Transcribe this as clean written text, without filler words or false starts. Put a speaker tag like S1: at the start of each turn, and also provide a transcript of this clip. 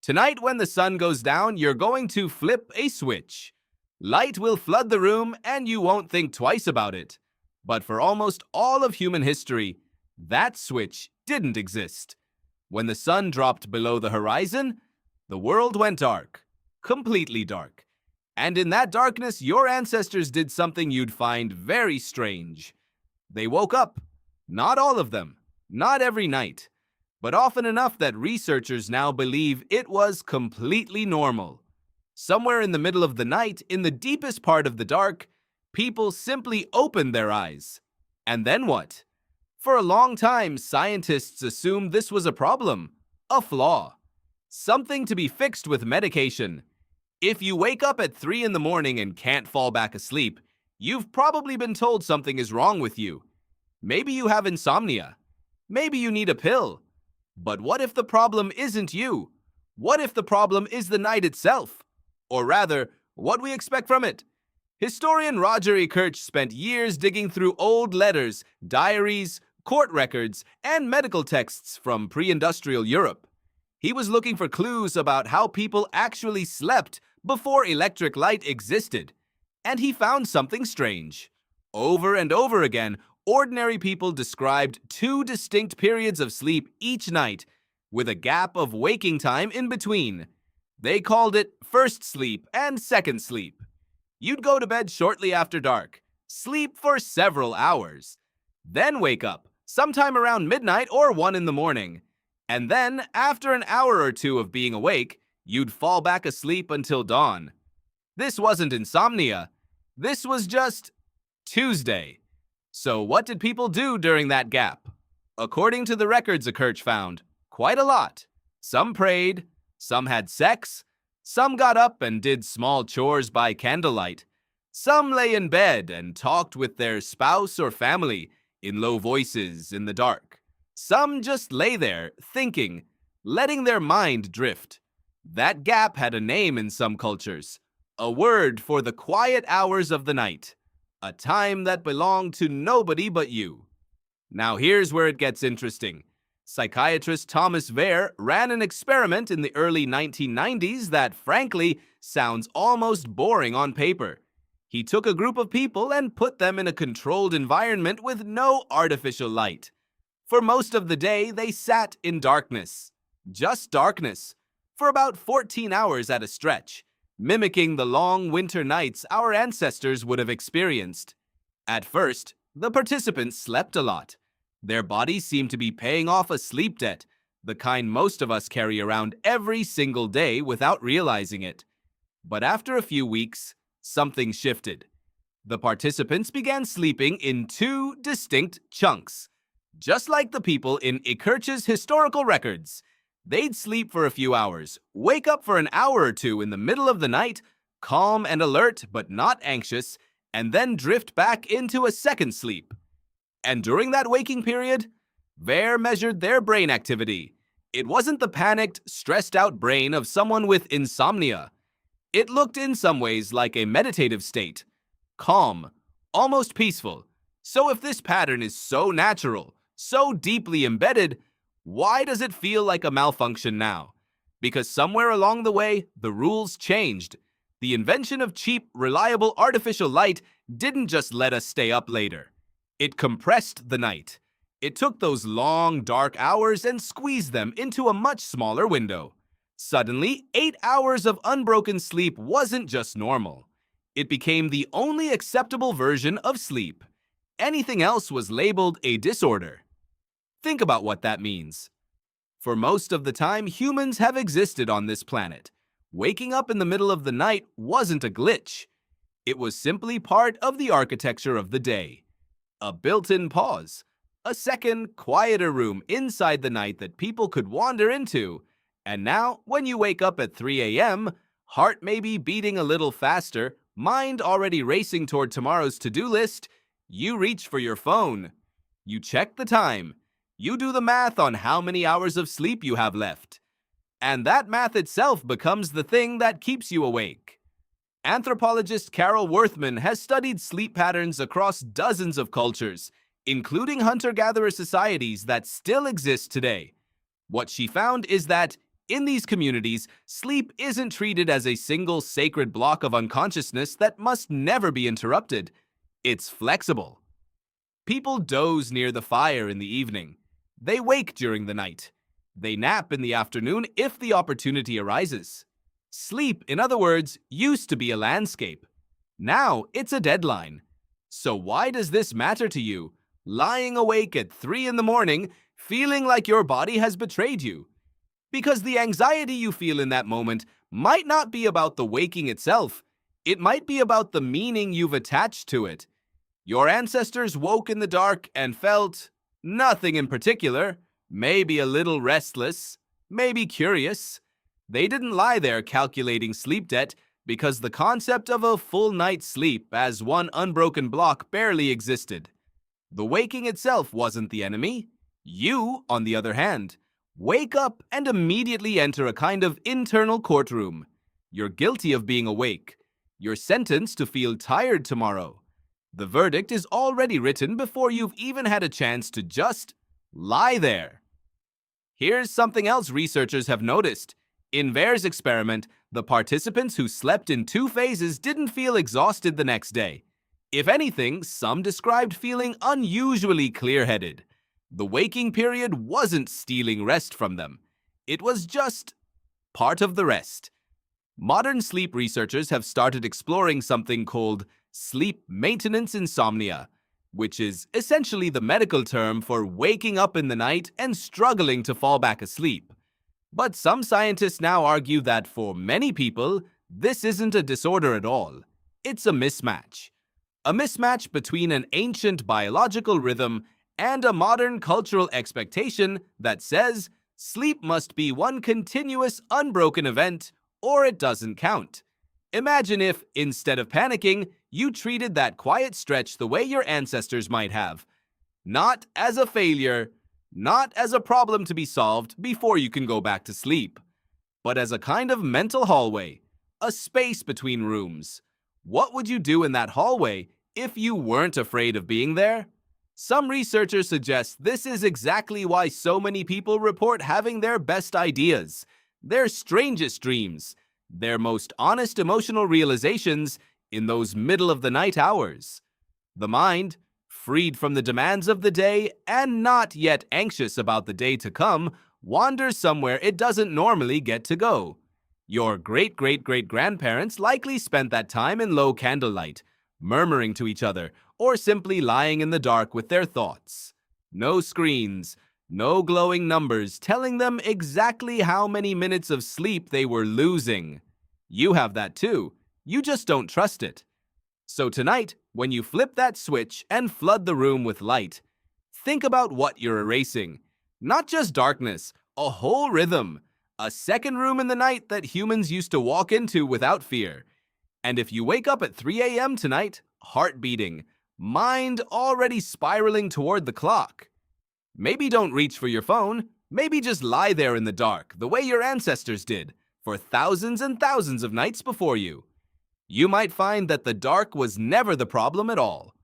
S1: Tonight, when the sun goes down, you're going to flip a switch. Light will flood the room, and you won't think twice about it. But for almost all of human history, that switch didn't exist. When the sun dropped below the horizon, the world went dark, completely dark. And in that darkness, your ancestors did something you'd find very strange. They woke up. Not all of them, not every night, but often enough that researchers now believe it was completely normal. Somewhere in the middle of the night, in the deepest part of the dark, people simply opened their eyes. And then what? For a long time, scientists assumed this was a problem, a flaw, something to be fixed with medication. If you wake up at 3 in the morning and can't fall back asleep, you've probably been told something is wrong with you. Maybe you have insomnia. Maybe you need a pill. But what if the problem isn't you? What if the problem is the night itself? Or rather, what we expect from it? Historian Roger Ekirch spent years digging through old letters, diaries, court records, and medical texts from pre-industrial Europe. He was looking for clues about how people actually slept before electric light existed. And he found something strange. Over and over again, ordinary people described 2 distinct periods of sleep each night, with a gap of waking time in between. They called it first sleep and second sleep. You'd go to bed shortly after dark, sleep for several hours, then wake up sometime around midnight or 1 in the morning. And then, after an hour or 2 of being awake, you'd fall back asleep until dawn. This wasn't insomnia. This was just Tuesday. So what did people do during that gap? According to the records Ekirch found, quite a lot. Some prayed, some had sex, some got up and did small chores by candlelight. Some lay in bed and talked with their spouse or family in low voices in the dark. Some just lay there, thinking, letting their mind drift. That gap had a name in some cultures, a word for the quiet hours of the night. A time that belonged to nobody but you. Now here's where it gets interesting. Psychiatrist Thomas Wehr ran an experiment in the early 1990s that, frankly, sounds almost boring on paper. He took a group of people and put them in a controlled environment with no artificial light. For most of the day, they sat in darkness. Just darkness. For about 14 hours at a stretch, mimicking the long winter nights our ancestors would have experienced. At first, the participants slept a lot. Their bodies seemed to be paying off a sleep debt, the kind most of us carry around every single day without realizing it. But after a few weeks, something shifted. The participants began sleeping in 2 distinct chunks. Just like the people in Ekirch's historical records. They'd sleep for a few hours, wake up for an hour or 2 in the middle of the night, calm and alert but not anxious, and then drift back into a second sleep. And during that waking period, Wehr measured their brain activity. It wasn't the panicked, stressed-out brain of someone with insomnia. It looked in some ways like a meditative state, calm, almost peaceful. So if this pattern is so natural, so deeply embedded, why does it feel like a malfunction now? Because somewhere along the way, the rules changed. The invention of cheap, reliable artificial light didn't just let us stay up later. It compressed the night. It took those long, dark hours and squeezed them into a much smaller window. Suddenly, 8 hours of unbroken sleep wasn't just normal. It became the only acceptable version of sleep. Anything else was labeled a disorder. Think about what that means. For most of the time, humans have existed on this planet. Waking up in the middle of the night wasn't a glitch. It was simply part of the architecture of the day. A built-in pause. A second, quieter room inside the night that people could wander into. And now, when you wake up at 3 a.m., heart may be beating a little faster, mind already racing toward tomorrow's to-do list, you reach for your phone. You check the time. You do the math on how many hours of sleep you have left. And that math itself becomes the thing that keeps you awake. Anthropologist Carol Worthman has studied sleep patterns across dozens of cultures, including hunter-gatherer societies that still exist today. What she found is that In these communities, sleep isn't treated as a single sacred block of unconsciousness that must never be interrupted. It's flexible. People doze near the fire in the evening. They wake during the night. They nap in the afternoon if the opportunity arises. Sleep, in other words, used to be a landscape. Now it's a deadline. So why does this matter to you? Lying awake at 3 in the morning, feeling like your body has betrayed you. Because the anxiety you feel in that moment might not be about the waking itself. It might be about the meaning you've attached to it. Your ancestors woke in the dark and felt nothing in particular, maybe a little restless, maybe curious. They didn't lie there calculating sleep debt because the concept of a full night's sleep as one unbroken block barely existed. The waking itself wasn't the enemy. You, on the other hand, wake up and immediately enter a kind of internal courtroom. You're guilty of being awake. You're sentenced to feel tired tomorrow. The verdict is already written before you've even had a chance to just lie there. Here's something else researchers have noticed. In Vare's experiment, the participants who slept in 2 phases didn't feel exhausted the next day. If anything, some described feeling unusually clear-headed. The waking period wasn't stealing rest from them. It was just part of the rest. Modern sleep researchers have started exploring something called sleep maintenance insomnia, which is essentially the medical term for waking up in the night and struggling to fall back asleep. But some scientists now argue that for many people, this isn't a disorder at all. It's a mismatch. A mismatch between an ancient biological rhythm and a modern cultural expectation that says sleep must be one continuous, unbroken event or it doesn't count. Imagine if, instead of panicking, you treated that quiet stretch the way your ancestors might have. Not as a failure, not as a problem to be solved before you can go back to sleep, but as a kind of mental hallway, a space between rooms. What would you do in that hallway if you weren't afraid of being there? Some researchers suggest this is exactly why so many people report having their best ideas, their strangest dreams, their most honest emotional realizations in those middle-of-the-night hours. The mind, freed from the demands of the day and not yet anxious about the day to come, wanders somewhere it doesn't normally get to go. Your great-great-great-grandparents likely spent that time in low candlelight, murmuring to each other, or simply lying in the dark with their thoughts. No screens, no glowing numbers telling them exactly how many minutes of sleep they were losing. You have that too. You just don't trust it. So tonight, when you flip that switch and flood the room with light, think about what you're erasing. Not just darkness, a whole rhythm, a second room in the night that humans used to walk into without fear. And if you wake up at 3 a.m. tonight, heart beating, mind already spiraling toward the clock, maybe don't reach for your phone, maybe just lie there in the dark, the way your ancestors did, for thousands and thousands of nights before you. You might find that the dark was never the problem at all.